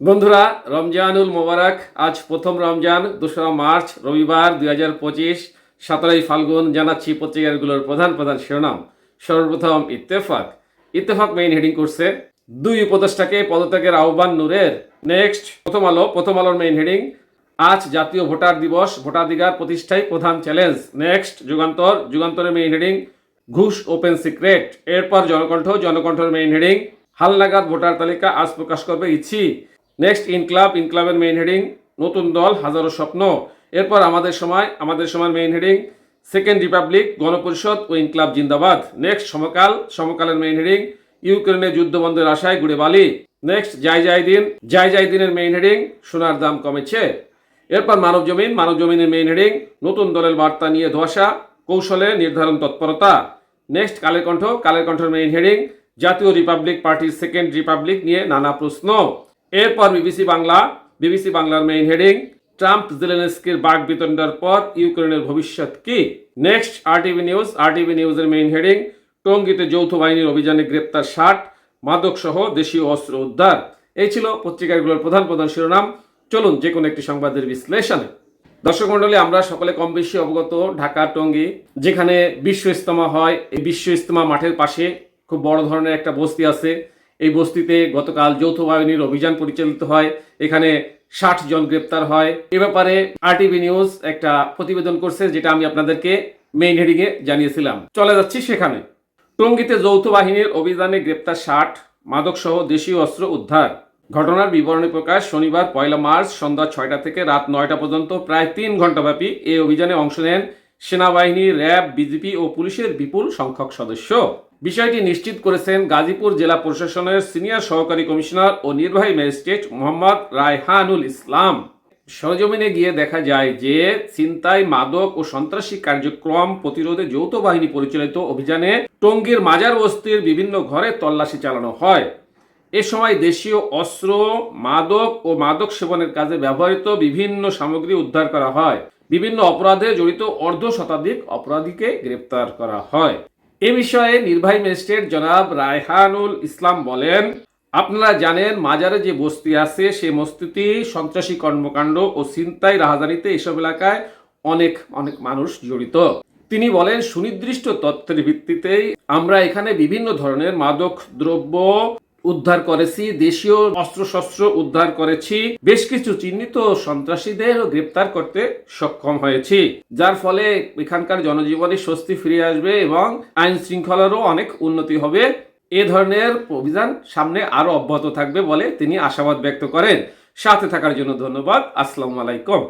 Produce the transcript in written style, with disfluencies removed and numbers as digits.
বন্ধুরা, রমজানুল মোবারক। আজ প্রথম রমজান, 2রা মার্চ, রবিবার 2025, 17ই ফাল্গুন। জানাচ্ছি পত্রিকাগুলোর প্রধান প্রধান শিরোনাম। সর্বপ্রথম ইত্তেফাক মেইন হেডিং করছে, দুই উপদেষ্টাকে পদত্যাগের আহ্বান নূরের। নেক্সট প্রথম আলোর মেইন হেডিং, আজ জাতীয় ভোটার দিবস, ভোটাধিকার প্রতিষ্ঠাই প্রধান চ্যালেঞ্জ। নেক্সট যুগান্তরের মেইন হেডিং, ঘুষ ওপেন সিক্রেট। এরপর জনকণ্ঠের মেইন হেডিং, হালনাগাদ ভোটার তালিকা আজ প্রকাশ করবে ইচ্ছি। নেক্সট ইনক্লাবের মেইন হেডিং, নতুন দল হাজারো স্বপ্ন। এরপর আমাদের সময় মেইন হেডিং, সেকেন্ড রিপাবলিক, গণপরিষদ ও ইনক্লাব জিন্দাবাদ। নেক্সট সমকালের মেইন হেডিং, ইউক্রেনে যুদ্ধবন্ধের আশায় গুড়ে বালি। নেক্সট জায়দিনের মেইন হেডিং, সোনার দাম কমেছে। এরপর মানবজমিনের মেইন হেডিং, নতুন দলের বার্তা নিয়ে ধোঁয়াশা, কৌশলে নির্ধারণ তৎপরতা। নেক্সট কালের কণ্ঠের মেইন হেডিং, জাতীয় রিপাবলিক পার্টির সেকেন্ড রিপাবলিক নিয়ে নানা প্রশ্ন। এরপর বিবিসি বাংলার মেইন হেডিং, ট্রাম্প জেলেনস্কির বাক বিতণ্ডার পর ইউক্রেনের ভবিষ্যৎ কি। নেক্সট আরটিভি নিউজের মেইন হেডিং, টঙ্গীতে যৌথ বাহিনীর অভিযানে গ্রেপ্তার 60, মাদক সহ দেশীয় অস্ত্র উদ্ধার। এই ছিল পত্রিকাগুলোর প্রধান প্রধান শিরোনাম। চলুন যে কোনো একটি সংবাদের বিশ্লেষণে। দর্শক মন্ডলী, আমরা সকলে কম বেশি অবগত ঢাকা টঙ্গী, যেখানে বিশ্ব ইজতেমা হয়। এই বিশ্ব ইজতেমা মাঠের পাশে খুব বড় ধরনের একটা বস্তি আছে। এই বস্তিতে গতকাল যৌথ বাহিনীর অভিযান পরিচালিত হয়। এখানে 60 জন গ্রেপ্তার হয়। এ ব্যাপারে আরটিভি নিউজ একটা প্রতিবেদন করছে, যেটা আমি আপনাদেরকে মেইন হেডিংয়ে জানিয়েছিলাম। চলে যাচ্ছি সেখানে। টঙ্গীতে যৌথ বাহিনীর অভিযানে গ্রেপ্তার 60, মাদক সহ দেশীয় অস্ত্র উদ্ধার। ঘটনার বিবরণী প্রকাশ শনিবার 1 মার্চ সন্ধ্যা 6টা থেকে রাত 9টা পর্যন্ত প্রায় 3 ঘণ্টাব্যাপী এই অভিযানে অংশ নেন সেনাবাহিনী, র্যাব, বিজিপি ও পুলিশের বিপুল সংখ্যক সদস্য। বিষয়টি নিশ্চিত করেছেন গাজীপুর জেলা প্রশাসনের সিনিয়র সহকারী কমিশনার ও নির্বাহী ম্যাজিস্ট্রেট মোহাম্মদ রায়হানুল ইসলাম। সরজমিনে গিয়ে দেখা যায় যে ছিনতাই, মাদক ও সন্ত্রাসী কার্যক্রম প্রতিরোধে যৌথ বাহিনী পরিচালিত অভিযানে টঙ্গীর মাজার বস্তির বিভিন্ন ঘরে তল্লাশি চালানো হয়। এ সময় দেশীয় অস্ত্র, মাদক ও মাদক সেবনের কাজে ব্যবহৃত বিভিন্ন সামগ্রী উদ্ধার করা হয়। বিভিন্ন অপরাধে জড়িত অর্ধশতাধিক অপরাধীকে গ্রেপ্তার করা হয়। এ বিষয়ে নির্বাহী ম্যাজিস্ট্রেট জনাব রায়হানুল ইসলাম বলেন, আপনারা জানেন মাজারে যে বস্তি আছে সে বস্তিতে সন্ত্রাসী কর্মকাণ্ড ও ছিনতাই, রাহাজানিতে এসব এলাকায় অনেক মানুষ জড়িত। তিনি বলেন, সুনির্দিষ্ট তথ্যের ভিত্তিতেই আমরা এখানে বিভিন্ন ধরনের মাদক দ্রব্য উদ্ধার করেছি, দেশীয় অস্ত্রশস্ত্র উদ্ধার করেছি, বেশ কিছু চিহ্নিত সন্ত্রাসীদের গ্রেপ্তার করতে সক্ষম হয়েছি, যার ফলে এখানকার জনজীবনে স্বস্তি ফিরে আসবে এবং আইন শৃঙ্খলারও অনেক উন্নতি হবে। এ ধরনের অভিযান সামনে আরো অব্যাহত থাকবে বলে তিনি আশাবাদ ব্যক্ত করেন। সাথে থাকার জন্য ধন্যবাদ। আসসালামু আলাইকুম।